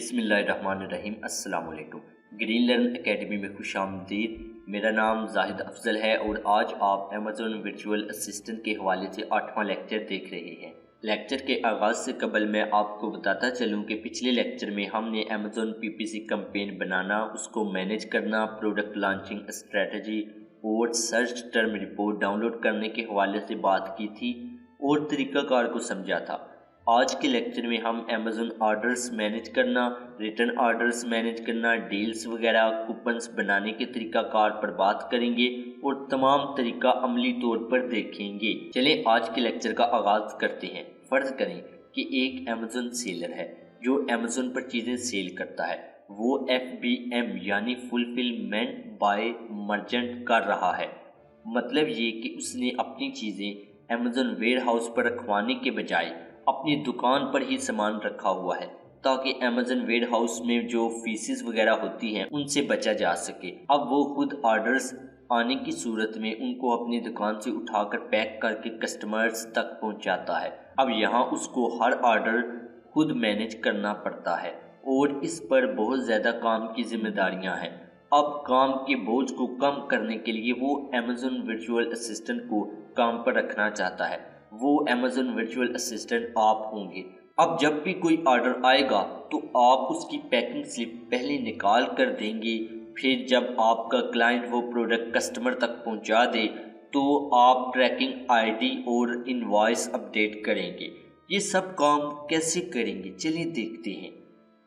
बिस्मिल्लाहिर्रहमानिर्रहीम। अस्सलाम वालेकुम। ग्रीन लर्न एकेडमी में खुशामदीद। मेरा नाम जाहिद अफजल है और आज आप अमेज़न वर्चुअल असिस्टेंट के हवाले से 8वां लेक्चर देख रहे हैं। लेक्चर के आगाज़ से कबल मैं आपको बताता चलूं कि पिछले लेक्चर में हमने अमेज़न पीपीसी कैंपेन बनाना, उसको मैनेज करना, प्रोडक्ट लॉन्चिंग स्ट्रेटजी और सर्च टर्म रिपोर्ट डाउनलोड करने के हवाले से बात की थी और तरीक़ाकार को समझा था। आज के लेक्चर में हम अमेज़न ऑर्डर्स मैनेज करना, रिटर्न ऑर्डर्स मैनेज करना, डील्स वगैरह, कूपन्स बनाने के तरीक़ाकार पर बात करेंगे और तमाम तरीका अमली तौर पर देखेंगे। चलें आज के लेक्चर का आगाज़ करते हैं। फ़र्ज़ करें कि एक अमेज़न सेलर है जो अमेज़न पर चीज़ें सेल करता है। वो FBM यानी फुलफिलमेंट बाय मर्चेंट कर रहा है। मतलब ये कि उसने अपनी चीज़ें अमेज़न वेयर हाउस पर रखवाने के बजाय अपनी दुकान पर ही सामान रखा हुआ है ताकि अमेज़न वेयर हाउस में जो फीसेस वगैरह होती हैं उनसे बचा जा सके। अब वो खुद ऑर्डर्स आने की सूरत में उनको अपनी दुकान से उठाकर पैक करके कस्टमर्स तक पहुंचाता है। अब यहाँ उसको हर ऑर्डर खुद मैनेज करना पड़ता है और इस पर बहुत ज़्यादा काम की जिम्मेदारियाँ हैं। अब काम के बोझ को कम करने के लिए वो अमेज़न वर्चुअल असिस्टेंट को काम पर रखना चाहता है। वो अमेज़न वर्चुअल असिस्टेंट आप होंगे। अब जब भी कोई ऑर्डर आएगा तो आप उसकी पैकिंग स्लिप पहले निकाल कर देंगे। फिर जब आपका क्लाइंट वो प्रोडक्ट कस्टमर तक पहुंचा दे तो आप ट्रैकिंग आईडी और इनवॉइस अपडेट करेंगे। ये सब काम कैसे करेंगे, चलिए देखते हैं।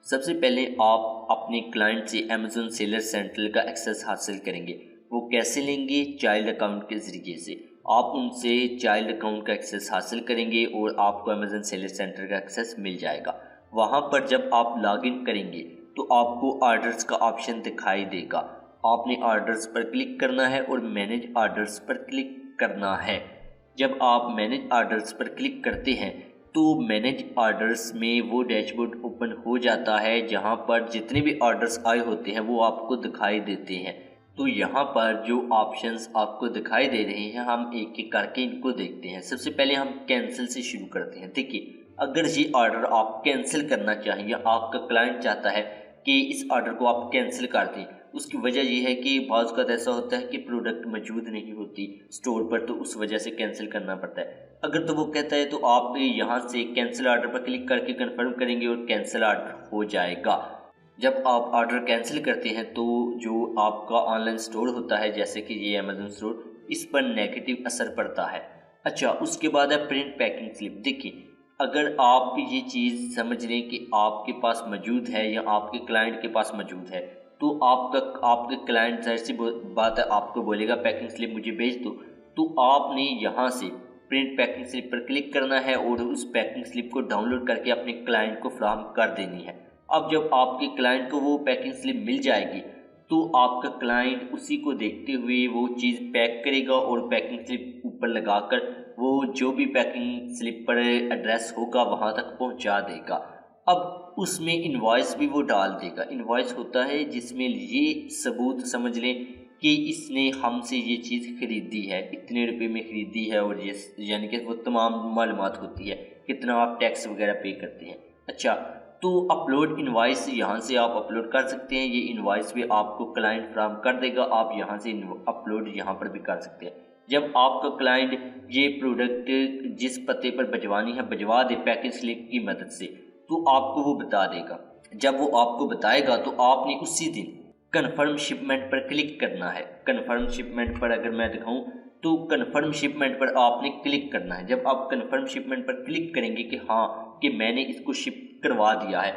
सबसे पहले आप अपने क्लाइंट से अमेज़न सेलर सेंट्रल का एक्सेस हासिल करेंगे। वो कैसे लेंगे? चाइल्ड अकाउंट के ज़रिए से आप उनसे चाइल्ड अकाउंट का एक्सेस हासिल करेंगे और आपको अमेज़न सेलर सेंटर का एक्सेस मिल जाएगा। वहाँ पर जब आप लॉगिन करेंगे तो आपको ऑर्डर्स का ऑप्शन दिखाई देगा। आपने ऑर्डर्स पर क्लिक करना है और मैनेज ऑर्डर्स पर क्लिक करना है। जब आप मैनेज ऑर्डर्स पर क्लिक करते हैं तो मैनेज ऑर्डर्स में वो डैशबोर्ड ओपन हो जाता है जहाँ पर जितने भी ऑर्डर्स आए होते हैं वो आपको दिखाई देते हैं। तो यहाँ पर जो ऑप्शंस आपको दिखाई दे रहे हैं हम एक एक करके इनको देखते हैं। सबसे पहले हम कैंसिल से शुरू करते हैं। देखिए, अगर ये ऑर्डर आप कैंसिल करना चाहें या आपका क्लाइंट चाहता है कि इस ऑर्डर को आप कैंसिल कर दें, उसकी वजह यह है कि बाज़ का ऐसा होता है कि प्रोडक्ट मौजूद नहीं होती स्टोर पर, तो उस वजह से कैंसिल करना पड़ता है। अगर तो वो कहता है तो आप यहाँ से कैंसिल ऑर्डर पर क्लिक करके कंफर्म करेंगे और कैंसिल ऑर्डर हो जाएगा। जब आप ऑर्डर कैंसिल करते हैं तो जो आपका ऑनलाइन स्टोर होता है जैसे कि ये अमेज़न स्टोर, इस पर नेगेटिव असर पड़ता है। अच्छा, उसके बाद है प्रिंट पैकिंग स्लिप। देखिए, अगर आप ये चीज़ समझ लें कि आपके पास मौजूद है या आपके क्लाइंट के पास मौजूद है तो आपके क्लाइंट जाहिर सी बात है आपको बोलेगा पैकिंग स्लिप मुझे भेज दो। तो आपने यहाँ से प्रिंट पैकिंग स्लिप पर क्लिक करना है और उस पैकिंग स्लिप को डाउनलोड करके अपने क्लाइंट को फराहम कर देनी है। अब जब आपके क्लाइंट को वो पैकिंग स्लिप मिल जाएगी तो आपका क्लाइंट उसी को देखते हुए वो चीज़ पैक करेगा और पैकिंग स्लिप ऊपर लगाकर वो जो भी पैकिंग स्लिप पर एड्रेस होगा वहाँ तक पहुँचा देगा। अब उसमें इनवॉइस भी वो डाल देगा। इनवॉइस होता है जिसमें ये सबूत समझ लें कि इसने हमसे ये चीज़ ख़रीदी है, इतने रुपए में ख़रीदी है और ये यानी कि वो तमाम मालूमात होती है, कितना आप टैक्स वगैरह पे करते हैं। अच्छा, तो अपलोड इनवॉइस यहाँ से आप अपलोड कर सकते हैं। ये इनवॉइस भी आपको क्लाइंट फ्राहम कर देगा, आप यहाँ से अपलोड यहाँ पर भी कर सकते हैं। जब आपका क्लाइंट ये प्रोडक्ट जिस पते पर भिजवानी है भिजवा दे पैकेज स्लिप की मदद से तो आपको वो बता देगा। जब वो आपको बताएगा तो आपने उसी दिन कन्फर्म शिपमेंट पर क्लिक करना है। कन्फर्म शिपमेंट पर अगर मैं दिखाऊं तो कन्फर्म शिपमेंट पर आपने क्लिक करना है। जब आप कन्फर्म शिपमेंट पर क्लिक करेंगे कि हाँ कि मैंने इसको शिप करवा दिया है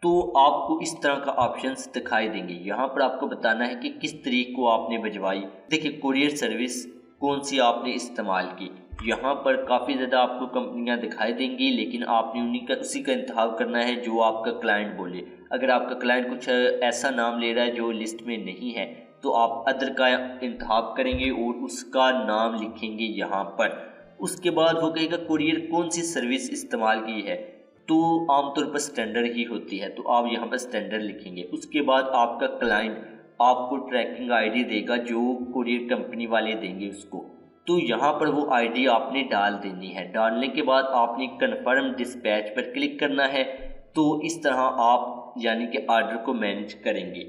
तो आपको इस तरह का ऑप्शंस दिखाई देंगे। यहाँ पर आपको बताना है कि किस तरीके को आपने भिजवाई। देखिए, कुरियर सर्विस कौन सी आपने इस्तेमाल की। यहाँ पर काफ़ी ज़्यादा आपको कंपनियाँ दिखाई देंगी लेकिन आपने उसी का इंतखाब करना है जो आपका क्लाइंट बोले। अगर आपका क्लाइंट कुछ ऐसा नाम ले रहा है जो लिस्ट में नहीं है तो आप अदर का इंतखाब करेंगे और उसका नाम लिखेंगे यहाँ पर। उसके बाद वो कहेगा कुरियर कौन सी सर्विस इस्तेमाल की है, तो आमतौर पर स्टैंडर्ड ही होती है तो आप यहाँ पर स्टैंडर्ड लिखेंगे। उसके बाद आपका क्लाइंट आपको ट्रैकिंग आईडी देगा जो कुरियर कंपनी वाले देंगे उसको, तो यहाँ पर वो आईडी आपने डाल देनी है। डालने के बाद आपने कन्फर्म डिस्पैच पर क्लिक करना है। तो इस तरह आप यानी कि ऑर्डर को मैनेज करेंगे।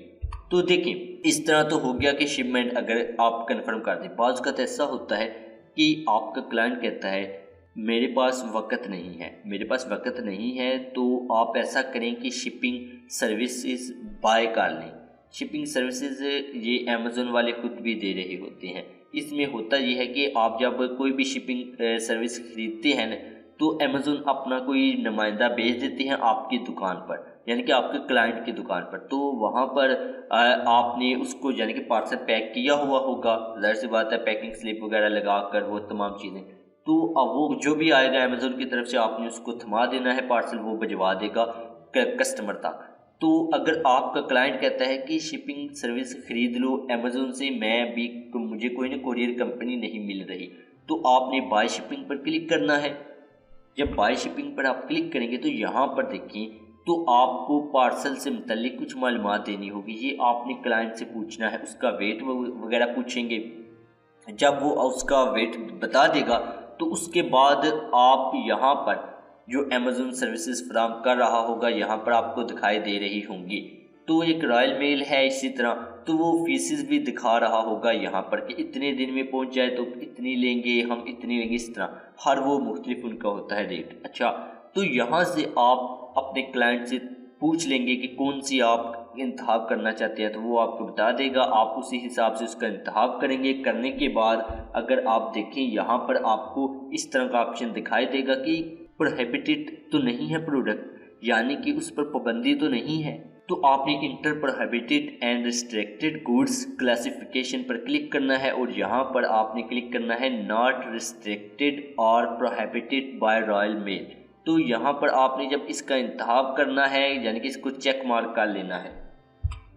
तो देखिए, इस तरह तो हो गया कि शिपमेंट अगर आप कंफर्म कर दें। बाज़ का तो ऐसा होता है कि आपका क्लाइंट कहता है मेरे पास वक्त नहीं है, मेरे पास वक्त नहीं है, तो आप ऐसा करें कि शिपिंग सर्विसेज बाय कर लें। शिपिंग सर्विसेज ये अमेज़न वाले खुद भी दे रहे होते हैं। इसमें होता ये है कि आप जब कोई भी शिपिंग सर्विस खरीदते हैं ना, तो अमेज़न अपना कोई नुमाइंदा भेज देते हैं आपकी दुकान पर, यानी कि आपके क्लाइंट की दुकान पर। तो वहाँ पर आपने उसको यानी कि पार्सल पैक किया हुआ होगा, ज़ाहिर सी बात है, पैकिंग स्लिप वगैरह लगा कर वो तमाम चीज़ें। तो अब वो जो भी आएगा अमेज़न की तरफ से आपने उसको थमा देना है, पार्सल वो भिजवा देगा कस्टमर तक। तो अगर आपका क्लाइंट कहता है कि शिपिंग सर्विस ख़रीद लो अमेज़न से, मैं भी मुझे कोई ना कोरियर कंपनी नहीं मिल रही, तो आपने बाय शिपिंग पर क्लिक करना है। जब बाय शिपिंग पर आप क्लिक करेंगे तो यहाँ पर देखिए, तो आपको पार्सल से मुतल्लिक कुछ मालूमात देनी होगी। ये आपने क्लाइंट से पूछना है, उसका वेट वगैरह पूछेंगे। जब वो उसका वेट बता देगा तो उसके बाद आप यहाँ पर जो अमेज़न सर्विसेज फराहम कर रहा होगा यहाँ पर आपको दिखाई दे रही होंगी। तो एक रॉयल मेल है इसी तरह, तो वो फीसेस भी दिखा रहा होगा यहाँ पर कि इतने दिन में पहुँच जाए तो इतनी लेंगे, हम इतनी लेंगे, इस तरह हर वो मुख्तलिफ उनका होता है रेट। अच्छा, तो यहाँ से आप अपने क्लाइंट से पूछ लेंगे कि कौन सी आप इंतखाब करना चाहते हैं, तो वो आपको बता देगा, आप उसी हिसाब से उसका इंतखाब करेंगे। करने के बाद अगर आप देखें यहाँ पर आपको इस तरह का ऑप्शन दिखाई देगा कि प्रोहिबिटेड तो नहीं है प्रोडक्ट, यानी कि उस पर पाबंदी तो नहीं है। तो आपने inter prohibited and restricted goods classification पर क्लिक करना है और यहाँ पर आपने क्लिक करना है नॉट रिस्ट्रिक्टेड और प्रोहिबिटेड बाय रॉयल मेल। तो यहाँ पर आपने जब इसका इंतखाब करना है, यानी कि इसको चेक मार्क कर लेना है।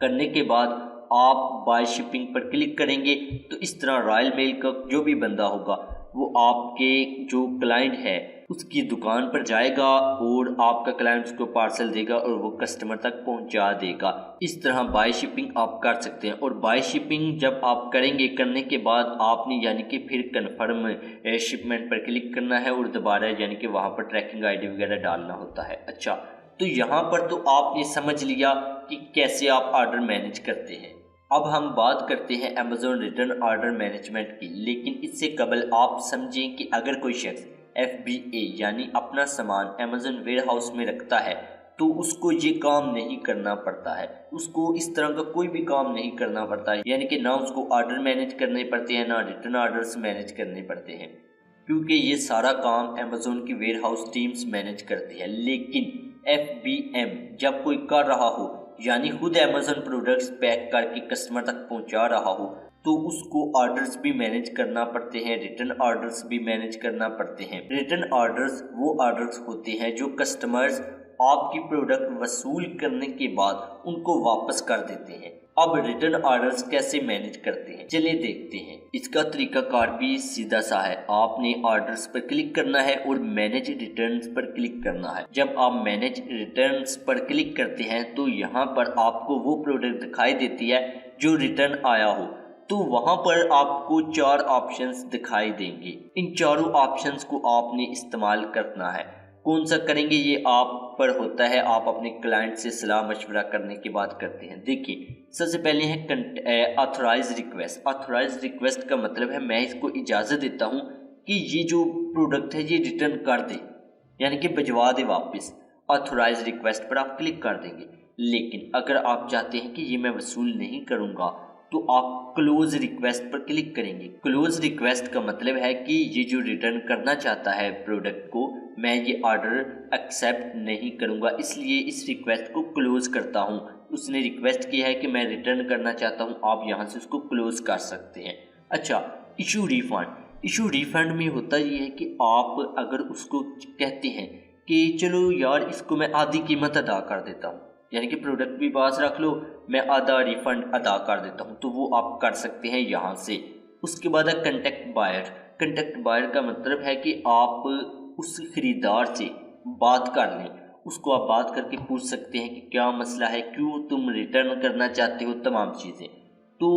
करने के बाद आप बाय शिपिंग पर क्लिक करेंगे तो इस तरह रॉयल मेल का जो भी बंदा होगा वो आपके जो क्लाइंट है उसकी दुकान पर जाएगा और आपका क्लाइंट उसको पार्सल देगा और वो कस्टमर तक पहुंचा देगा। इस तरह बाय शिपिंग आप कर सकते हैं। और बाय शिपिंग जब आप करेंगे, करने के बाद आपने यानी कि फिर कन्फर्म शिपमेंट पर क्लिक करना है और दोबारा यानी कि वहाँ पर ट्रैकिंग आईडी वगैरह डालना होता है। अच्छा, तो यहाँ पर तो आपने समझ लिया कि कैसे आप ऑर्डर मैनेज करते हैं। अब हम बात करते हैं अमेज़न रिटर्न ऑर्डर मैनेजमेंट की, लेकिन इससे कबल आप समझें कि अगर कोई शख्स FBA यानी अपना सामान अमेज़न वेयर हाउस में रखता है तो उसको ये काम नहीं करना पड़ता है, उसको इस तरह का कोई भी काम नहीं करना पड़ता है, यानी कि ना उसको ऑर्डर मैनेज करने पड़ते हैं, ना रिटर्न ऑर्डर्स मैनेज करने पड़ते हैं, क्योंकि ये सारा काम अमेज़न की वेयर हाउस टीम्स मैनेज करती है। लेकिन FBM जब कोई कर रहा हो, यानी खुद अमेज़न प्रोडक्ट्स पैक करके कस्टमर तक पहुंचा रहा हो, तो उसको ऑर्डर्स भी मैनेज करना पड़ते हैं, रिटर्न ऑर्डर्स भी मैनेज करना पड़ते हैं। रिटर्न ऑर्डर्स वो ऑर्डर्स होते हैं जो कस्टमर्स आपकी प्रोडक्ट वसूल करने के बाद उनको वापस कर देते हैं। अब रिटर्न ऑर्डर्स कैसे मैनेज करते हैं, चलिए देखते हैं। इसका तरीकाकार भी सीधा सा है। आपने ऑर्डर्स पर क्लिक करना है और मैनेज रिटर्न्स पर क्लिक करना है। जब आप मैनेज रिटर्न्स पर क्लिक करते हैं तो यहाँ पर आपको वो प्रोडक्ट दिखाई देती है जो रिटर्न आया हो, तो वहाँ पर आपको 4 ऑप्शंस दिखाई देंगे। इन चारों ऑप्शंस को आपने इस्तेमाल करना है। कौन सा करेंगे ये आप पर होता है, आप अपने क्लाइंट से सलाह मशवरा करने की बात करते हैं। देखिए, सबसे पहले है ऑथराइज रिक्वेस्ट। ऑथराइज रिक्वेस्ट का मतलब है मैं इसको इजाज़त देता हूँ कि ये जो प्रोडक्ट है ये रिटर्न कर दे, यानी कि भिजवा दे वापस। ऑथराइज रिक्वेस्ट पर आप क्लिक कर देंगे। लेकिन अगर आप चाहते हैं कि ये मैं वसूल नहीं करूँगा तो आप क्लोज रिक्वेस्ट पर क्लिक करेंगे। क्लोज रिक्वेस्ट का मतलब है कि ये जो रिटर्न करना चाहता है प्रोडक्ट को, मैं ये ऑर्डर एक्सेप्ट नहीं करूँगा, इसलिए इस रिक्वेस्ट को क्लोज करता हूँ। उसने रिक्वेस्ट किया है कि मैं रिटर्न करना चाहता हूँ, आप यहाँ से उसको क्लोज कर सकते हैं। अच्छा, इशू रिफंड। इशू रिफंड में होता ये है कि आप अगर उसको कहते हैं कि चलो यार इसको मैं आधी कीमत अदा कर देता हूँ, यानी कि प्रोडक्ट भी पास रख लो, मैं आधा रिफंड अदा कर देता हूँ, तो वो आप कर सकते हैं यहाँ से। उसके बाद है कंटेक्ट बायर। कंटेक्ट बायर का मतलब है कि आप उस खरीदार से बात कर लें, उसको आप बात करके पूछ सकते हैं कि क्या मसला है, क्यों तुम रिटर्न करना चाहते हो, तमाम चीज़ें। तो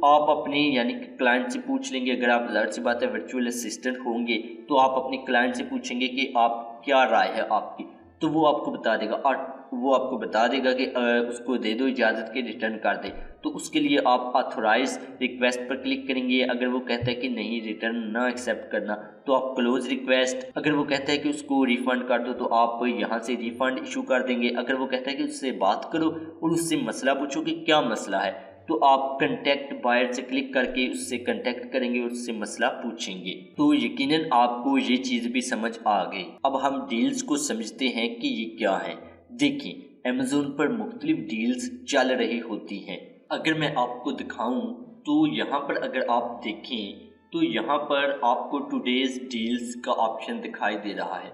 आप अपने यानी कि क्लाइंट से पूछ लेंगे। अगर आप ज़ाहिर सी बात है वर्चुअल असिस्टेंट होंगे तो आप अपने क्लाइंट से पूछेंगे कि आप क्या राय है आपकी, तो वो आपको बता देगा। और वो आपको बता देगा कि उसको दे दो इजाज़त के रिटर्न कर दे। तो उसके लिए आप ऑथोराइज रिक्वेस्ट पर क्लिक करेंगे। अगर वो कहता है कि नहीं रिटर्न ना एक्सेप्ट करना तो आप क्लोज रिक्वेस्ट। अगर वो कहता है कि उसको रिफ़ंड कर दो तो आप यहाँ से रिफ़ंड इशू कर देंगे। अगर वो कहता है कि उससे बात करो और उससे मसला पूछो कि क्या मसला है, तो आप कंटेक्ट बायर से क्लिक करके उससे कंटेक्ट करेंगे और उससे मसला पूछेंगे। तो यकीनन आपको ये चीज़ भी समझ आ गई। अब हम डील्स को समझते हैं कि ये क्या है। देखिए, अमेज़ोन पर मुख्तलिफ डील्स चल रही होती हैं। अगर मैं आपको दिखाऊं तो यहाँ पर अगर आप देखें तो यहाँ पर आपको टुडेज डील्स का ऑप्शन दिखाई दे रहा है।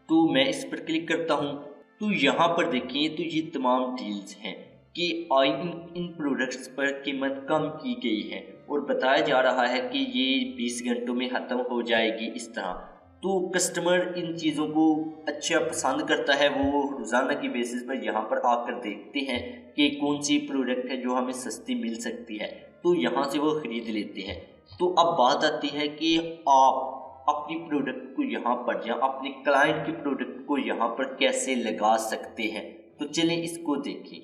तो मैं इस पर क्लिक करता हूँ तो यहाँ पर देखें तो ये तमाम डील्स हैं कि इन प्रोडक्ट्स पर कीमत कम की गई है और बताया जा रहा है कि ये 20 घंटों में ख़त्म हो जाएगी इस तरह। तो कस्टमर इन चीज़ों को अच्छा पसंद करता है। वो रोज़ाना की बेसिस पर यहाँ पर आकर देखते हैं कि कौन सी प्रोडक्ट है जो हमें सस्ती मिल सकती है, तो यहाँ से वो ख़रीद लेते हैं। तो अब बात आती है कि आप अपनी प्रोडक्ट को यहाँ पर या अपने क्लाइंट की प्रोडक्ट को यहाँ पर कैसे लगा सकते हैं। तो चलें इसको देखें।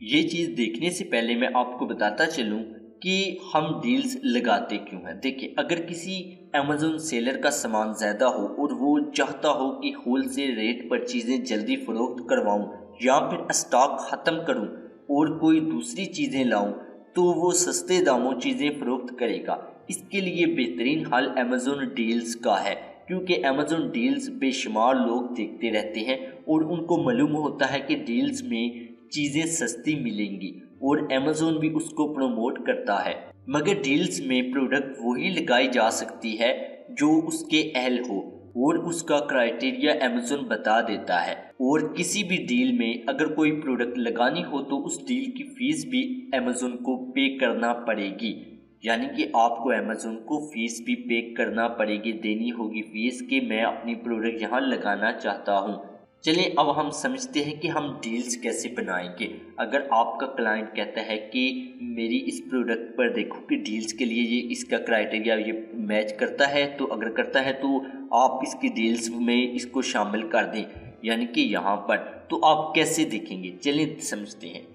ये चीज़ देखने से पहले मैं आपको बताता चलूँ कि हम डील्स लगाते क्यों हैं। देखिए, अगर किसी अमेज़ोन सेलर का सामान ज़्यादा हो और वो चाहता हो कि होल सेल रेट पर चीज़ें जल्दी फ़रोख्त करवाऊँ या फिर स्टॉक ख़त्म करूँ और कोई दूसरी चीज़ें लाऊँ, तो वो सस्ते दामों चीज़ें फ़रोख्त करेगा। इसके लिए बेहतरीन हल अमेज़ोन डील्स का है, क्योंकि अमेज़ोन डील्स बेशुमार लोग देखते रहते हैं और उनको मालूम होता है कि डील्स में चीज़ें सस्ती मिलेंगी और अमेज़ोन भी उसको प्रमोट करता है। मगर डील्स में प्रोडक्ट वही लगाई जा सकती है जो उसके अहल हो और उसका क्राइटेरिया अमेज़ोन बता देता है। और किसी भी डील में अगर कोई प्रोडक्ट लगानी हो तो उस डील की फ़ीस भी अमेज़ोन को पे करना पड़ेगी। यानी कि आपको अमेज़ोन को फ़ीस भी पे करना पड़ेगी, देनी होगी फ़ीस कि मैं अपनी प्रोडक्ट यहाँ लगाना चाहता हूँ। चलिए अब हम समझते हैं कि हम डील्स कैसे बनाएंगे। अगर आपका क्लाइंट कहता है कि मेरी इस प्रोडक्ट पर देखो कि डील्स के लिए ये इसका क्राइटेरिया ये मैच करता है, तो अगर करता है तो आप इसकी डील्स में इसको शामिल कर दें, यानी कि यहाँ पर। तो आप कैसे देखेंगे, चलिए समझते हैं।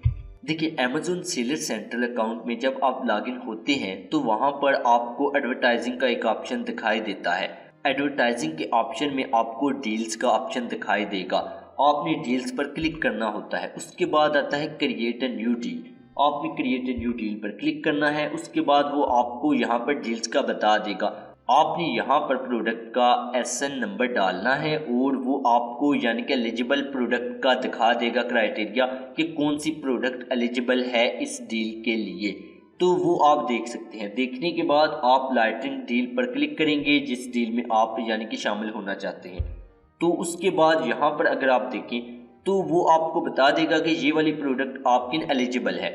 देखिए, अमेज़ोन सेलर सेंट्रल अकाउंट में जब आप लॉगिन होते हैं तो वहाँ पर आपको एडवर्टाइजिंग का एक ऑप्शन दिखाई देता है। एडवर्टाइजिंग के ऑप्शन में आपको डील्स का ऑप्शन दिखाई देगा। आपने डील्स पर क्लिक करना होता है। उसके बाद आता है क्रिएट अ न्यू डील। आपने क्रिएट अ न्यू डील पर क्लिक करना है। उसके बाद वो आपको यहाँ पर डील्स का बता देगा। आपने यहाँ पर प्रोडक्ट का SN नंबर डालना है और वो आपको यानी कि एलिजिबल प्रोडक्ट का दिखा देगा क्राइटेरिया कि कौन सी प्रोडक्ट एलिजिबल है इस डील के लिए। तो वो आप देख सकते हैं। देखने के बाद आप लाइटिंग डील पर क्लिक करेंगे जिस डील में आप यानी कि शामिल होना चाहते हैं। तो उसके बाद यहाँ पर अगर आप देखें तो वो आपको बता देगा कि ये वाली प्रोडक्ट आपकी एलिजिबल है।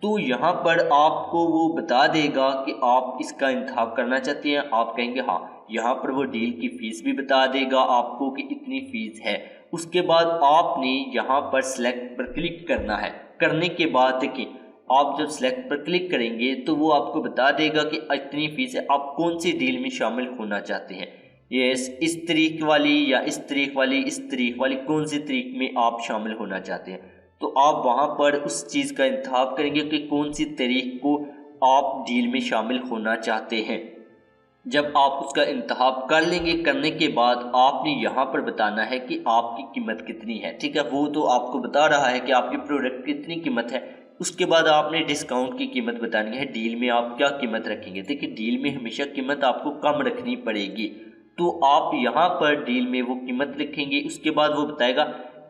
तो यहाँ पर आपको वो बता देगा कि आप इसका इंतखाब करना चाहते हैं। आप कहेंगे हाँ। यहाँ पर वो डील की फ़ीस भी बता देगा आपको कि इतनी फ़ीस है। उसके बाद आपने यहाँ पर सेलेक्ट पर क्लिक करना है। करने के बाद देखिए, आप जब सेलेक्ट पर क्लिक करेंगे तो वो आपको बता देगा कि इतनी फ़ीस है, आप कौन सी डील में शामिल होना चाहते हैं। ये इस तारीख वाली या इस तारीख वाली, इस तारीख वाली, कौन सी तारीख में आप शामिल होना चाहते हैं। तो आप वहाँ पर उस चीज़ का इंतखाब करेंगे कि कौन सी तारीख को आप डील में शामिल होना चाहते हैं। जब आप उसका इंतखाब कर लेंगे, करने के बाद आपने यहाँ पर बताना है कि आपकी कीमत कितनी है। ठीक है, वो तो आपको बता रहा है कि आपकी प्रोडक्ट की कितनी कीमत है। उसके बाद आपने डिस्काउंट की कीमत बतानी है। डील में आप क्या कीमत रखेंगे। देखिए, डील में हमेशा कीमत आपको कम रखनी पड़ेगी। तो आप यहाँ पर डील में वो कीमत लिखेंगे। उसके बाद वो बताएगा,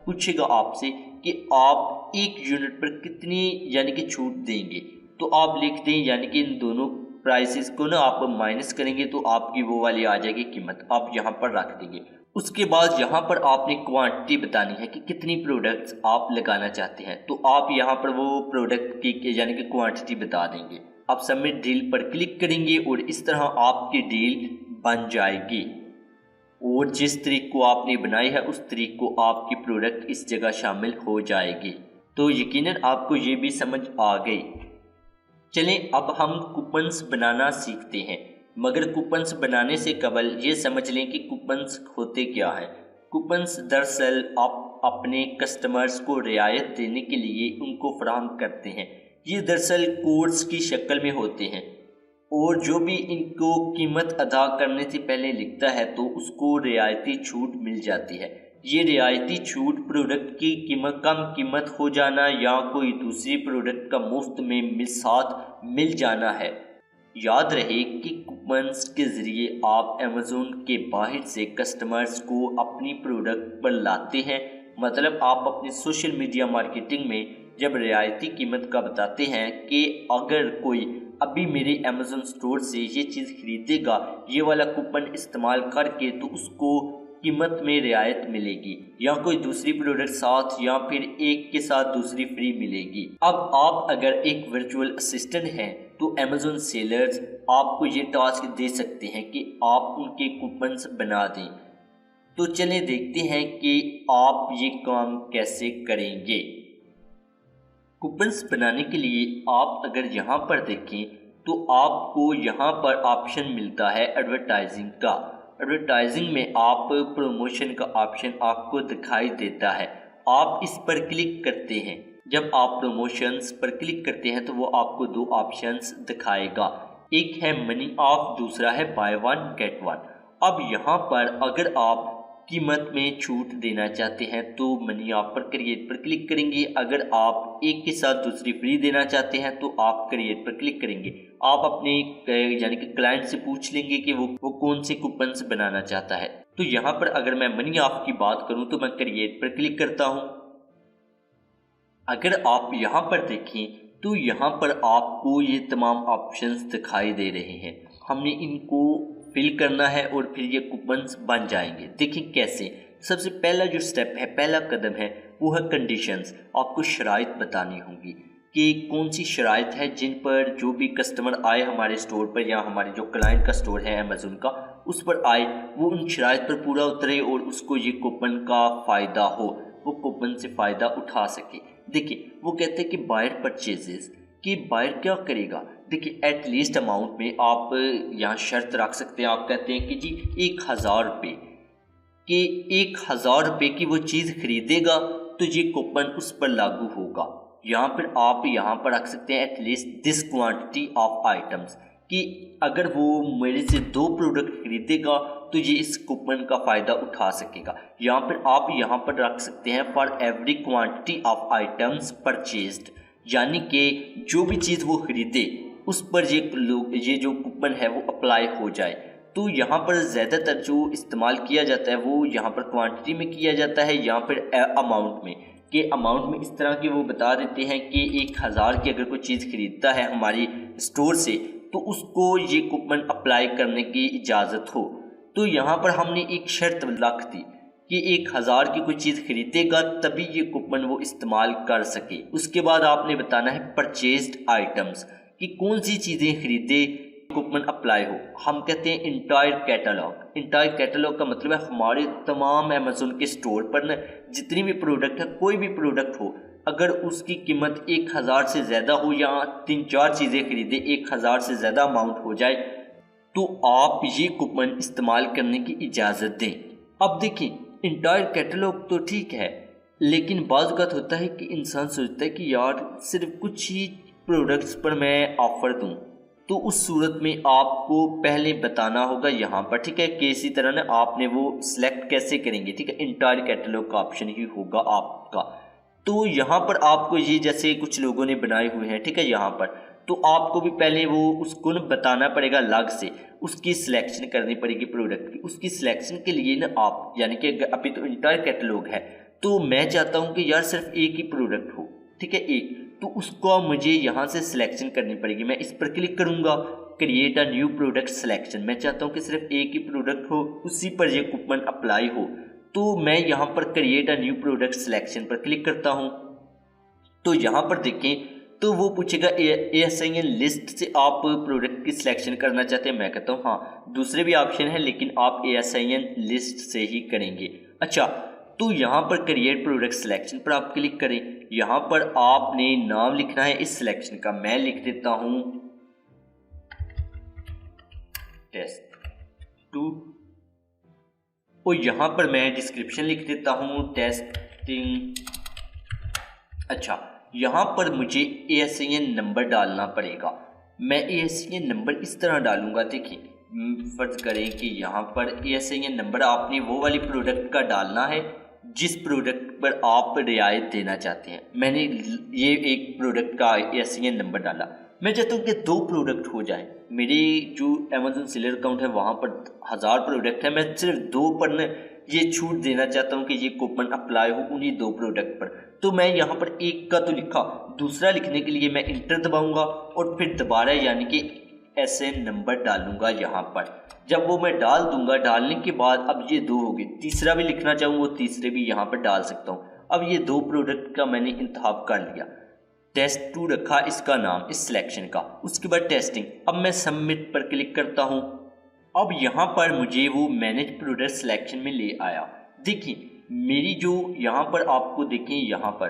पूछेगा आपसे कि आप 1 यूनिट पर कितनी यानी कि छूट देंगे। तो आप लिख दें, यानी कि इन दोनों प्राइसेस को ना आप माइनस करेंगे तो आपकी वो वाली आ जाएगी कीमत, आप यहाँ पर रख देंगे। उसके बाद यहाँ पर आपने क्वांटिटी बतानी है कि कितनी प्रोडक्ट्स आप लगाना चाहते हैं। तो आप यहाँ पर वो प्रोडक्ट की यानी कि क्वांटिटी बता देंगे। आप सबमिट डील पर क्लिक करेंगे और इस तरह आपकी डील बन जाएगी और जिस तरीक को आपने बनाई है उस तरीक को आपकी प्रोडक्ट इस जगह शामिल हो जाएगी। तो यकीनन आपको ये भी समझ आ गई। चलें अब हम कूपन्स बनाना सीखते हैं, मगर कूपन्स बनाने से कबल ये समझ लें कि कूपन्स होते क्या हैं। कूपन्स दरअसल आप अपने कस्टमर्स को रियायत देने के लिए उनको फराहम करते हैं। ये दरअसल कोड्स की शक्ल में होते हैं और जो भी इनको कीमत अदा करने से पहले लिखता है तो उसको रियायती छूट मिल जाती है। ये रियायती छूट प्रोडक्ट की कीमत कम कीमत हो जाना या कोई दूसरी प्रोडक्ट का मुफ्त में साथ मिल जाना है। याद रहे कि कूपन्स के ज़रिए आप अमेज़न के बाहर से कस्टमर्स को अपनी प्रोडक्ट पर लाते हैं। मतलब आप अपनी सोशल मीडिया मार्केटिंग में जब रियायती कीमत का बताते हैं कि अगर कोई अभी मेरे अमेज़न स्टोर से ये चीज़ खरीदेगा ये वाला कूपन इस्तेमाल करके तो उसको कीमत में रियायत मिलेगी या कोई दूसरी प्रोडक्ट साथ या फिर एक के साथ दूसरी फ्री मिलेगी। अब आप अगर एक वर्चुअल असिस्टेंट हैं तो अमेज़न सेलर्स आपको ये टास्क दे सकते हैं कि आप उनके कूपन्स बना दें। तो चलें देखते हैं कि आप ये काम कैसे करेंगे। कूपन्स बनाने के लिए आप अगर यहाँ पर देखें तो आपको यहाँ पर ऑप्शन मिलता है एडवर्टाइजिंग का। एडवर्टाइजिंग में आप प्रमोशन का ऑप्शन आपको दिखाई देता है। आप इस पर क्लिक करते हैं। जब आप प्रमोशंस पर क्लिक करते हैं तो वो आपको दो ऑप्शंस दिखाएगा, एक है मनी ऑफ, दूसरा है बाय वन गेट वन। अब यहाँ पर अगर आप कीमत में छूट देना चाहते हैं तो मनी ऑफ पर क्रिएट पर क्लिक करेंगे। अगर आप एक के साथ दूसरी फ्री देना चाहते हैं तो आप क्रिएट पर क्लिक करेंगे। आप अपने यानी कि क्लाइंट से पूछ लेंगे कि वो कौन से कूपन्स बनाना चाहता है। तो यहाँ पर अगर मैं मनी ऑफ की बात करूँ तो मैं क्रिएट पर क्लिक करता हूँ। अगर आप यहाँ पर देखें तो यहाँ पर आपको ये तमाम ऑप्शंस दिखाई दे रहे हैं। हमने इनको फिल करना है और फिर ये कूपन्स बन जाएंगे। देखिए कैसे। सबसे पहला जो स्टेप है, पहला कदम है वो है कंडीशंस। आपको शराइत बतानी होंगी कि कौन सी शराइत है जिन पर जो भी कस्टमर आए हमारे स्टोर पर या हमारे जो क्लाइंट का स्टोर है अमेज़न का उस पर आए वो उन शराइत पर पूरा उतरे और उसको ये कूपन का फ़ायदा हो, वो कूपन से फ़ायदा उठा सके। देखिए वो कहते हैं कि बायर परचेजेस कि बायर क्या करेगा। देखिए एट लीस्ट अमाउंट में आप यहाँ शर्त रख सकते हैं। आप कहते हैं कि जी 1000 रुपये कि 1000 रुपये की वो चीज़ खरीदेगा तो ये कूपन उस पर लागू होगा। यहाँ पर आप यहाँ पर रख सकते हैं at least this quantity of items कि अगर वो मेरे से 2 प्रोडक्ट खरीदेगा तो ये इस कूपन का फ़ायदा उठा सकेगा। यहाँ पर आप यहाँ पर रख सकते हैं for every quantity of items purchased, यानी कि जो भी चीज़ वो खरीदे उस पर ये जो कूपन है वो अप्लाई हो जाए। तो यहाँ पर ज़्यादातर जो इस्तेमाल किया जाता है वो यहाँ पर क्वांटिटी में किया जाता है, यहाँ पर अमाउंट में कि अमाउंट में इस तरह की वो बता देते हैं कि 1000 की अगर कोई चीज़ खरीदता है हमारी स्टोर से तो उसको ये कूपन अप्लाई करने की इजाज़त हो। तो यहाँ पर हमने एक शर्त रख दी कि 1000 की कोई चीज़ खरीदेगा तभी ये कूपन वो इस्तेमाल कर सके। उसके बाद आपने बताना है परचेज्ड आइटम्स कि कौन सी चीज़ें खरीदे कूपन अप्लाई हो। हम कहते हैं इंटायर कैटलॉग। इंटायर कैटलॉग का मतलब है हमारे तमाम अमेज़न के स्टोर पर न जितनी भी प्रोडक्ट है, कोई भी प्रोडक्ट हो, अगर उसकी कीमत 1000 से ज़्यादा हो या 3-4 चीज़ें खरीदे 1000 से ज़्यादा अमाउंट हो जाए तो आप ये कूपन इस्तेमाल करने की इजाज़त दें। अब देखिए इंटायर कैटलॉग तो ठीक है, लेकिन बाज़ औक़ात होता है कि इंसान सोचता है कि यार सिर्फ कुछ ही प्रोडक्ट्स पर मैं ऑफ़र दूं, तो उस सूरत में आपको पहले बताना होगा यहाँ पर, ठीक है, कि इसी तरह ना आपने वो सिलेक्ट कैसे करेंगे, ठीक है, इंटायर कैटलॉग का ऑप्शन ही होगा आपका। तो यहाँ पर आपको ये जैसे कुछ लोगों ने बनाए हुए हैं, ठीक है, यहाँ पर तो आपको भी पहले वो उसको न बताना पड़ेगा, अलग से उसकी सिलेक्शन करनी पड़ेगी प्रोडक्ट की। उसकी सिलेक्शन के लिए ना आप यानी कि अभी तो इंटायर कैटलॉग है तो मैं चाहता हूँ कि यार सिर्फ एक ही प्रोडक्ट हो, ठीक है, एक, तो उसको मुझे यहाँ से सिलेक्शन करनी पड़ेगी। मैं इस पर क्लिक करूँगा, create a new product selection. मैं चाहता हूँ कि सिर्फ एक ही प्रोडक्ट हो, उसी पर यह कूपन अप्लाई हो। तो मैं यहाँ पर create a new product selection पर क्लिक करता हूँ। तो यहाँ पर देखें तो वो पूछेगा ASIN लिस्ट से आप प्रोडक्ट की सिलेक्शन करना चाहते हैं। मैं कहता हूँ हाँ, दूसरे भी ऑप्शन है लेकिन आप ASIN लिस्ट से ही करेंगे। अच्छा, तो यहाँ पर क्रिएट प्रोडक्ट सिलेक्शन पर आप क्लिक करें। यहाँ पर आपने नाम लिखना है इस सिलेक्शन का। मैं लिख देता हूँ टेस्ट 2 और यहाँ पर मैं डिस्क्रिप्शन लिख देता हूँ टेस्ट सेलेक्टिंग। अच्छा, यहाँ पर मुझे ASIN नंबर डालना पड़ेगा। मैं ASIN नंबर इस तरह डालूंगा, देखिए फर्ज करें कि यहाँ पर ASIN नंबर आपने वो वाली प्रोडक्ट का डालना है जिस प्रोडक्ट पर आप रियायत देना चाहते हैं। मैंने ये एक प्रोडक्ट का ASIN नंबर डाला। मैं चाहता हूँ कि 2 प्रोडक्ट हो जाए। मेरी जो अमेज़न सेलर अकाउंट है वहाँ पर 1000 प्रोडक्ट है, मैं सिर्फ 2 पर ये छूट देना चाहता हूँ कि ये कूपन अप्लाई हो उन्हीं 2 प्रोडक्ट पर। तो मैं यहाँ पर एक का तो लिखा, दूसरा लिखने के लिए मैं इंटर दबाऊंगा और फिर दोबारा यानी कि ASIN नंबर डालूंगा यहाँ पर। जब वो मैं डाल दूंगा, डालने के बाद अब ये 2 हो गए। तीसरा भी लिखना चाहूँ वो तीसरे भी यहाँ पर डाल सकता हूँ। अब ये 2 प्रोडक्ट का मैंने इंतखाब कर लिया। टेस्ट 2 रखा इसका नाम, इस सिलेक्शन का। उसके बाद टेस्टिंग। अब मैं सबमिट पर क्लिक करता हूँ। अब यहाँ पर मुझे वो मैनेज प्रोडक्ट सिलेक्शन में ले आया। देखिए मेरी जो यहाँ पर आपको देखें यहाँ पर,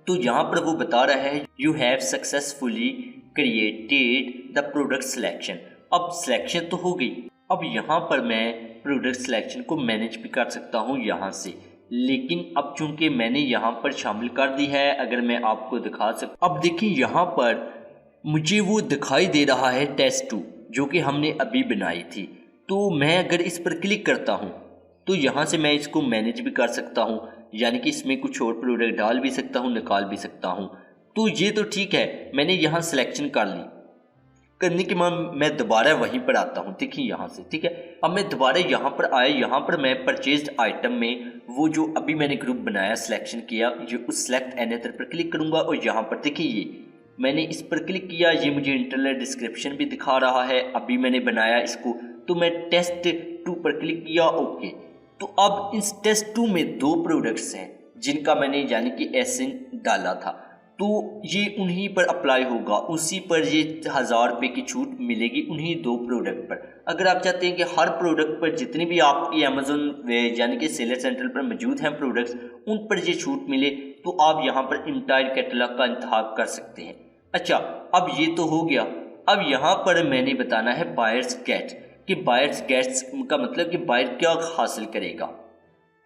तो यहाँ पर वो बता रहा है you have successfully created the product selection. अब सिलेक्शन तो हो गई। अब यहाँ पर मैं प्रोडक्ट सिलेक्शन को मैनेज भी कर सकता हूँ यहाँ से, लेकिन अब चूंकि मैंने यहाँ पर शामिल कर दी है, अगर मैं आपको दिखा सकता। अब देखिए यहाँ पर मुझे वो दिखाई दे रहा है टेस्ट 2 जो कि हमने अभी बनाई थी। तो मैं अगर इस पर क्लिक करता हूँ तो यहाँ से मैं इसको मैनेज भी कर सकता हूँ, यानी कि इसमें कुछ और प्रोडक्ट डाल भी सकता हूँ, निकाल भी सकता हूँ। तो ये तो ठीक है, मैंने यहाँ सिलेक्शन कर ली। करने के बाद मैं दोबारा वहीं पर आता हूँ, देखिए यहाँ से, ठीक है। अब मैं दोबारा यहाँ पर आया, यहाँ पर मैं परचेज्ड आइटम में वो जो अभी मैंने ग्रुप बनाया, सिलेक्शन किया, ये उस सेलेक्ट एनीदर पर क्लिक करूँगा और यहाँ पर देखिए ये मैंने इस पर क्लिक किया, ये मुझे इंटरनल डिस्क्रिप्शन भी दिखा रहा है, अभी मैंने बनाया इसको। तो मैं टेस्ट 2 पर क्लिक किया, ओके। तो अब इस टेस्ट 2 में 2 प्रोडक्ट्स हैं जिनका मैंने यानी कि ASIN डाला था, तो ये उन्हीं पर अप्लाई होगा, उसी पर ये 1000 रुपये की छूट मिलेगी उन्हीं 2 प्रोडक्ट पर। अगर आप चाहते हैं कि हर प्रोडक्ट पर जितनी भी आपकी अमेज़न यानी कि सेलर सेंटर पर मौजूद हैं प्रोडक्ट्स, उन पर ये छूट मिले, तो आप यहाँ पर इंटायर कैटलॉग का इंतखाब कर सकते हैं। अच्छा, अब ये तो हो गया। अब यहाँ पर मैंने बताना है बायर्स गेट, कि बायर्स गेट्स का मतलब कि बायर क्या हासिल करेगा।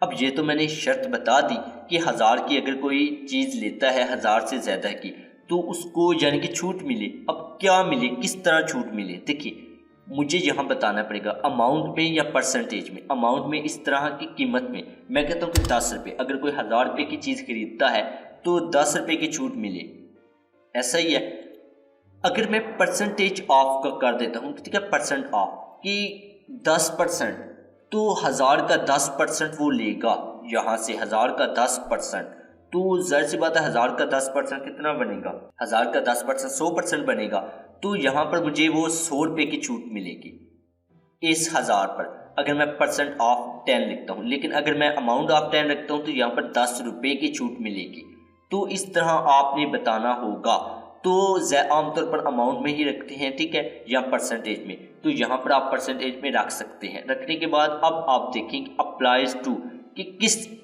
अब ये तो मैंने शर्त बता दी कि 1000 की अगर कोई चीज़ लेता है 1000 से ज़्यादा की, तो उसको यानी कि छूट मिले। अब क्या मिले, किस तरह छूट मिले, देखिए मुझे यहाँ बताना पड़ेगा अमाउंट में या परसेंटेज में। अमाउंट में इस तरह की कीमत में मैं कहता हूँ कि 10 रुपये, अगर कोई 1000 रुपये की चीज़ खरीदता है तो 10 रुपये की छूट मिले, ऐसा ही है। अगर मैं परसेंटेज ऑफ का कर देता हूँ, ठीक है, परसेंट ऑफ कि 10%, तो 1000 का 10% वो लेगा यहाँ से, 1000 का 10%, तो ज़ाहिर सी बात है 1000 का 10% कितना बनेगा, 1000 का 10% 100% बनेगा। तो यहाँ पर मुझे वो 100 रुपये की छूट मिलेगी इस 1000 पर, अगर मैं परसेंट ऑफ 10 लिखता हूँ। लेकिन अगर मैं अमाउंट ऑफ 10 रखता हूँ तो यहाँ पर 10 रुपये की छूट मिलेगी। तो इस तरह आपने बताना होगा। तो आमतौर पर अमाउंट में ही रखते हैं, ठीक है, या परसेंटेज में, तो यहाँ पर आप परसेंटेज में रख सकते हैं। रखने के बाद अब आप देखेंगे अप्लाइज टू, कि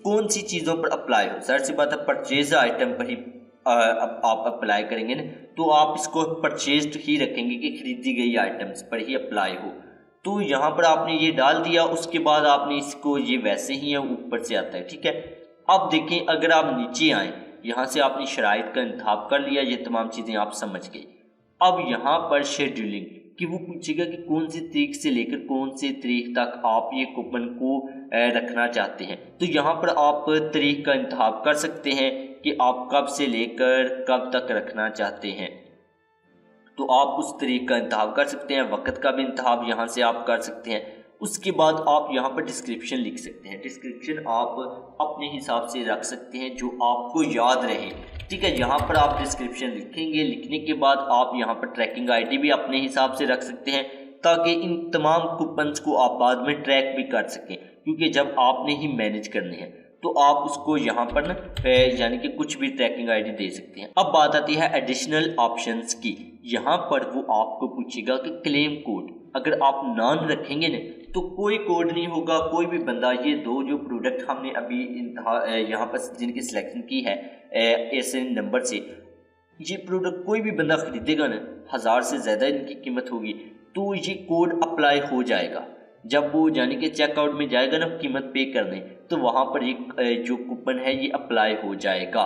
कौन सी चीज़ों पर अप्लाई हो। जाहिर सी बात है परचेज आइटम पर ही अब आप अप्लाई करेंगे ना, तो आप इसको परचेज्ड ही रखेंगे कि खरीदी गई आइटम्स पर ही अप्लाई हो। तो यहाँ पर आपने ये डाल दिया, उसके बाद आपने इसको, ये वैसे ही है ऊपर से आता है, ठीक है। अब देखें अगर आप नीचे आएँ, यहाँ से आपने शराइत का इंतखाब कर लिया, ये तमाम चीज़ें आप समझ गए। अब यहाँ पर शेड्यूलिंग कि वो पूछेगा कि कौन सी तारीख से लेकर कौन सी तारीख तक आप ये कूपन को रखना चाहते हैं। तो यहाँ पर आप तारीख का इंतखाब कर सकते हैं कि आप कब से लेकर कब तक रखना चाहते हैं, तो आप उस तारीख का इंतखाब कर सकते हैं। वक्त का भी इंतखाब यहाँ से आप कर सकते हैं। उसके बाद आप यहाँ पर डिस्क्रिप्शन लिख सकते हैं। डिस्क्रिप्शन आप अपने हिसाब से रख सकते हैं जो आपको याद रहे, ठीक है। यहाँ पर आप डिस्क्रिप्शन लिखेंगे, लिखने के बाद आप यहाँ पर ट्रैकिंग आईडी भी अपने हिसाब से रख सकते हैं, ताकि इन तमाम कूपन्स को आप बाद में ट्रैक भी कर सकें, क्योंकि जब आपने ही मैनेज करने हैं तो आप उसको यहाँ पर ना यानी कि कुछ भी ट्रैकिंग आईडी दे सकते हैं। अब बात आती है एडिशनल ऑप्शंस की। यहाँ पर वो आपको पूछेगा कि क्लेम कोड, अगर आप नॉन रखेंगे ना तो कोई कोड नहीं होगा। कोई भी बंदा, ये 2 जो प्रोडक्ट हमने अभी यहाँ पर जिनकी सिलेक्शन की है ASIN नंबर से, ये प्रोडक्ट कोई भी बंदा खरीदेगा ना, 1000 से ज़्यादा इनकी कीमत होगी, तो ये कोड अप्लाई हो जाएगा। जब वो यानी कि चेकआउट में जाएगा ना कीमत पे करने, तो वहाँ पर ये जो कूपन है ये अप्लाई हो जाएगा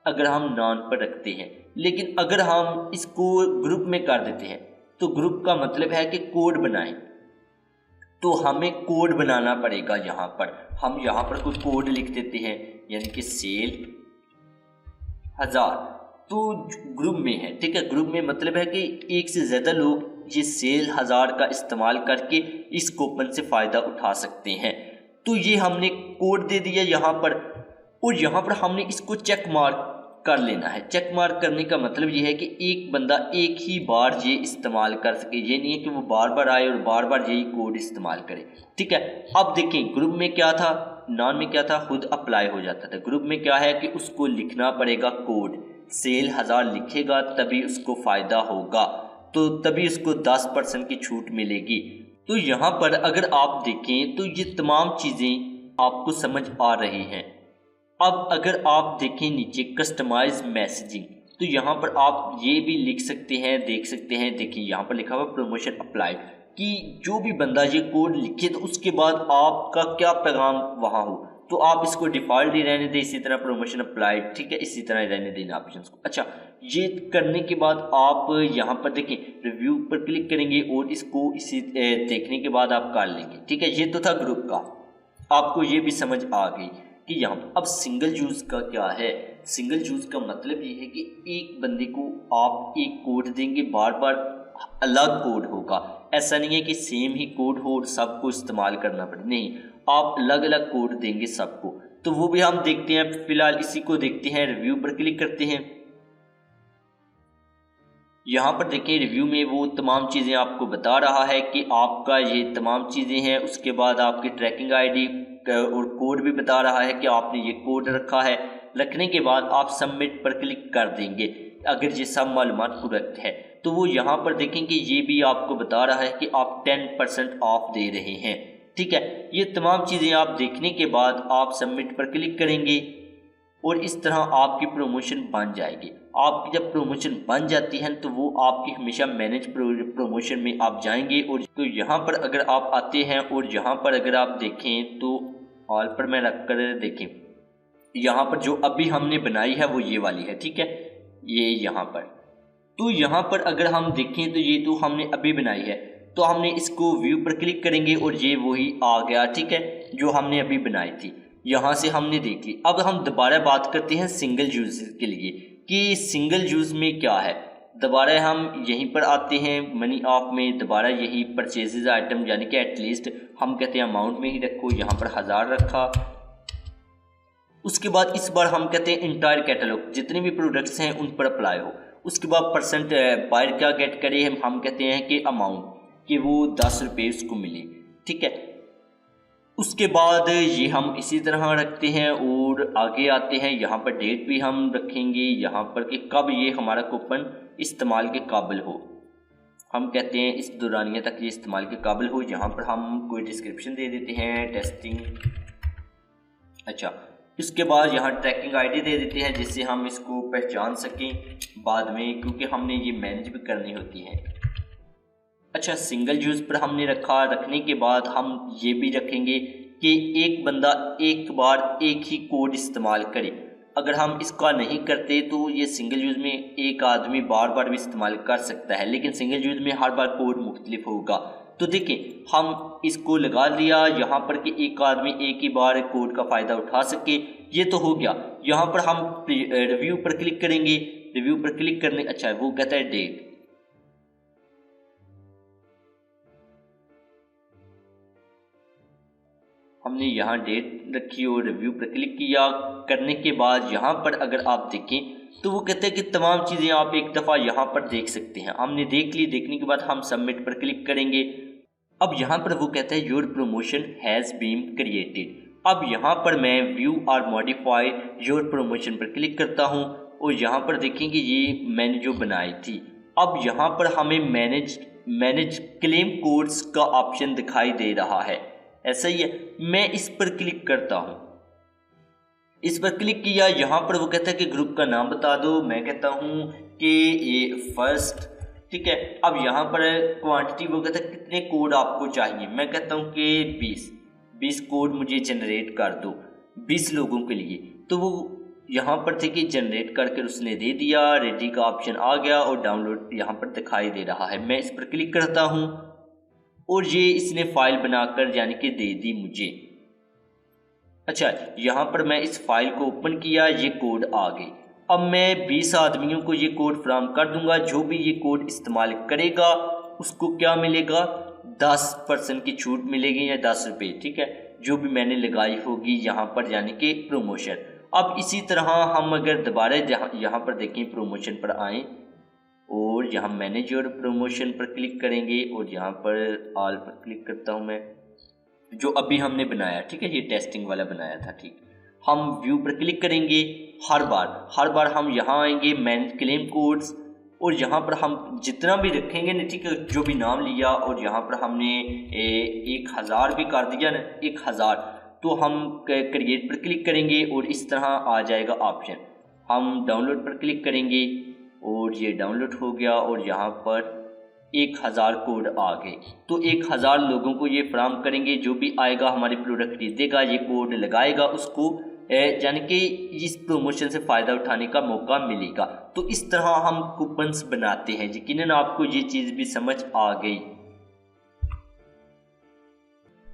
अगर हम नॉन पर रखते हैं। लेकिन अगर हम इसको ग्रुप में कर देते हैं, तो ग्रुप का मतलब है कि कोड बनाएं, तो हमें कोड बनाना पड़ेगा। यहाँ पर हम यहाँ पर कोई कोड लिख देते हैं, यानी कि सेल 1000, तो ग्रुप में है, ठीक है। ग्रुप में मतलब है कि एक से ज़्यादा लोग ये सेल 1000 का इस्तेमाल करके इस कूपन से फ़ायदा उठा सकते हैं। तो ये हमने कोड दे दिया यहाँ पर, और यहाँ पर हमने इसको चेक मार्क कर लेना है। चेक मार्क करने का मतलब ये है कि एक बंदा एक ही बार ये इस्तेमाल कर सके, ये नहीं है कि वो बार बार आए और बार बार यही कोड इस्तेमाल करे, ठीक है। अब देखें ग्रुप में क्या था, नॉन में क्या था, खुद अप्लाई हो जाता था। ग्रुप में क्या है कि उसको लिखना पड़ेगा कोड, सेल 1000 लिखेगा तभी उसको फ़ायदा होगा, तो तभी उसको 10% की छूट मिलेगी। तो यहाँ पर अगर आप देखें तो ये तमाम चीज़ें आपको समझ आ रही हैं। अब अगर आप देखें नीचे कस्टमाइज मैसेजिंग, तो यहाँ पर आप ये भी लिख सकते हैं, देख सकते हैं। देखिए यहाँ पर लिखा हुआ प्रमोशन अप्लाइड, कि जो भी बंदा ये कोड लिखे तो उसके बाद आपका क्या पैगाम वहाँ हो, तो आप इसको डिफ़ॉल्ट ही रहने दें, इसी तरह प्रमोशन अप्लाइड, ठीक है, इसी तरह रहने देना ऑप्शन को। अच्छा, ये करने के बाद आप यहाँ पर देखें रिव्यू पर क्लिक करेंगे और इसको इसी देखने के बाद आप कर लेंगे, ठीक है। ये तो था ग्रुप का, आपको ये भी समझ आ गई कि यहाँ अब सिंगल यूज़ का क्या है। सिंगल यूज़ का मतलब ये है कि एक बंदे को आप एक कोड देंगे, बार बार अलग कोड होगा। ऐसा नहीं है कि सेम ही कोड हो और सबको इस्तेमाल करना पड़े, नहीं, आप अलग अलग कोड देंगे सबको। तो वो भी हम देखते हैं, फिलहाल इसी को देखते हैं। रिव्यू पर क्लिक करते हैं, यहाँ पर देखिए रिव्यू में वो तमाम चीज़ें आपको बता रहा है कि आपका ये तमाम चीज़ें हैं। उसके बाद आपकी ट्रैकिंग आईडी और कोड भी बता रहा है कि आपने ये कोड रखा है। रखने के बाद आप सबमिट पर क्लिक कर देंगे। अगर ये सब मालूमात करेक्ट है तो वो यहाँ पर देखेंगे, ये भी आपको बता रहा है कि आप 10% ऑफ दे रहे हैं, ठीक है। ये तमाम चीज़ें आप देखने के बाद आप सबमिट पर क्लिक करेंगे और इस तरह आपकी प्रमोशन बन जाएगी। आपकी जब प्रमोशन बन जाती है तो वो आपकी हमेशा मैनेज प्रमोशन में आप जाएंगे। और तो यहाँ पर अगर आप आते हैं और यहाँ पर अगर आप देखें तो ऑल पर मैं रख कर देखें, यहाँ पर जो अभी हमने बनाई है वो ये वाली है, ठीक है, ये यहाँ पर। तो यहाँ पर अगर हम देखें तो ये तो हमने अभी बनाई है, तो हमने इसको व्यू पर क्लिक करेंगे और ये वही आ गया, ठीक है, जो हमने अभी बनाई थी। यहाँ से हमने देख ली। अब हम दोबारा बात करते हैं सिंगल यूज़ के लिए कि सिंगल यूज़ में क्या है। दोबारा हम यहीं पर आते हैं मनी ऑफ में, दोबारा यही परचेजेज आइटम यानी कि एटलीस्ट हम कहते हैं अमाउंट में ही रखो, यहाँ पर 1000 रखा। उसके बाद इस बार हम कहते हैं इंटायर कैटलॉग, जितने भी प्रोडक्ट्स हैं उन पर अप्लाई हो। उसके बाद परसेंट बायर क्या गेट करे, हम कहते हैं कि अमाउंट, कि वो 10 रुपये उसको मिले, ठीक है। उसके बाद ये हम इसी तरह रखते हैं और आगे आते हैं। यहाँ पर डेट भी हम रखेंगे यहाँ पर कि कब ये हमारा कूपन इस्तेमाल के काबिल हो। हम कहते हैं इस दौरानिया तक ये इस्तेमाल के काबिल हो। यहाँ पर हम कोई डिस्क्रिप्शन दे देते हैं, टेस्टिंग। अच्छा, इसके बाद यहाँ ट्रैकिंग आईडी दे देते हैं जिससे हम इसको पहचान सकें बाद में, क्योंकि हमने ये मैनेज भी करनी होती है। अच्छा, सिंगल यूज़ पर हमने रखा। रखने के बाद हम ये भी रखेंगे कि एक बंदा एक बार एक ही कोड इस्तेमाल करे। अगर हम इसका नहीं करते तो ये सिंगल यूज़ में एक आदमी बार बार भी इस्तेमाल कर सकता है, लेकिन सिंगल यूज़ में हर बार कोड मुख्तलिफ होगा। तो देखिए हम इसको लगा लिया यहाँ पर कि एक आदमी एक ही बार कोड का फ़ायदा उठा सके। ये तो हो गया। यहाँ पर हम रिव्यू पर क्लिक करेंगे। रिव्यू पर क्लिक करने, अच्छा वो कहता है डेट, हमने यहाँ डेट रखी और रिव्यू पर क्लिक किया। करने के बाद यहाँ पर अगर आप देखें तो वो कहते हैं कि तमाम चीज़ें आप एक दफ़ा यहाँ पर देख सकते हैं। हमने देख ली। देखने के बाद हम सबमिट पर क्लिक करेंगे। अब यहाँ पर वो कहता है your promotion has been created. अब यहाँ पर मैं व्यू और मॉडिफाई योर प्रमोशन पर क्लिक करता हूँ और यहाँ पर देखेंगे ये मैंने जो बनाई थी। अब यहाँ पर हमें मैनेज क्लेम कोड्स का ऑप्शन दिखाई दे रहा है, ऐसा ही है। मैं इस पर क्लिक करता हूँ। इस पर क्लिक किया। यहाँ पर वो कहता है कि ग्रुप का नाम बता दो। मैं कहता हूँ कि ये फर्स्ट ठीक है। अब यहाँ पर क्वांटिटी वो कहता है कितने कोड आपको चाहिए, मैं कहता हूँ कि 20 कोड मुझे जनरेट कर दो 20 लोगों के लिए। तो वो यहाँ पर थे कि जनरेट करके उसने दे दिया, रेडी का ऑप्शन आ गया और डाउनलोड यहाँ पर दिखाई दे रहा है। मैं इस पर क्लिक करता हूँ और ये इसने फाइल बनाकर यानी कि दे दी मुझे। अच्छा, यहाँ पर मैं इस फाइल को ओपन किया, ये कोड आ गए। अब मैं 20 आदमियों को ये कोड फराहम कर दूंगा, जो भी ये कोड इस्तेमाल करेगा उसको क्या मिलेगा, 10% की छूट मिलेगी या 10 रुपये, ठीक है, जो भी मैंने लगाई होगी यहाँ पर यानी कि प्रमोशन। अब इसी तरह हम अगर दोबारा यहाँ पर देखें, प्रमोशन पर आएँ और यहाँ मैनेज योर प्रमोशन पर क्लिक करेंगे और यहाँ पर ऑल पर क्लिक करता हूँ मैं, जो अभी हमने बनाया, ठीक है, ये टेस्टिंग वाला बनाया था, ठीक। हम व्यू पर क्लिक करेंगे, हर बार हम यहाँ आएंगे मैनेज क्लेम कोड्स और यहाँ पर हम जितना भी रखेंगे ना, ठीक है, जो भी नाम लिया और यहाँ पर हमने 1000 भी कर दिया ना, 1000, तो हम क्रिएट पर क्लिक करेंगे और इस तरह आ जाएगा ऑप्शन। हम डाउनलोड पर क्लिक करेंगे और ये डाउनलोड हो गया और यहाँ पर 1000 कोड आ गए। तो 1000 लोगों को ये फराहम करेंगे, जो भी आएगा हमारे प्रोडक्ट खरीदेगा, ये कोड लगाएगा, उसको यानी कि इस प्रमोशन से फ़ायदा उठाने का मौका मिलेगा। तो इस तरह हम कूपन्स बनाते हैं। यकीनन आपको ये चीज़ भी समझ आ गई।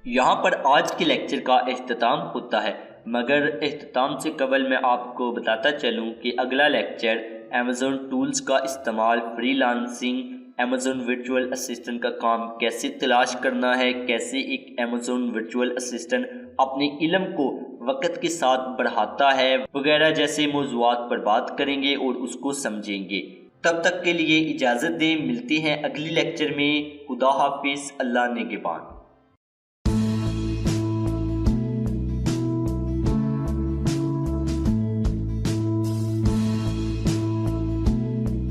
यहाँ पर आज के लेक्चर का इख्तिताम होता है, मगर इख्तिताम से कबल मैं आपको बताता चलूँ कि अगला लेक्चर अमेज़न टूल्स का इस्तेमाल, फ्रीलांसिंग, अमेज़न वर्चुअल असिस्टेंट का काम कैसे तलाश करना है, कैसे एक अमेज़न वर्चुअल असिस्टेंट अपने इल्म को वक्त के साथ बढ़ाता है वगैरह जैसे मौज़ूआत पर बात करेंगे और उसको समझेंगे। तब तक के लिए इजाज़त दें, मिलते हैं अगली लेक्चर में। खुदा हाफिज़, अल्लाह निगहबान।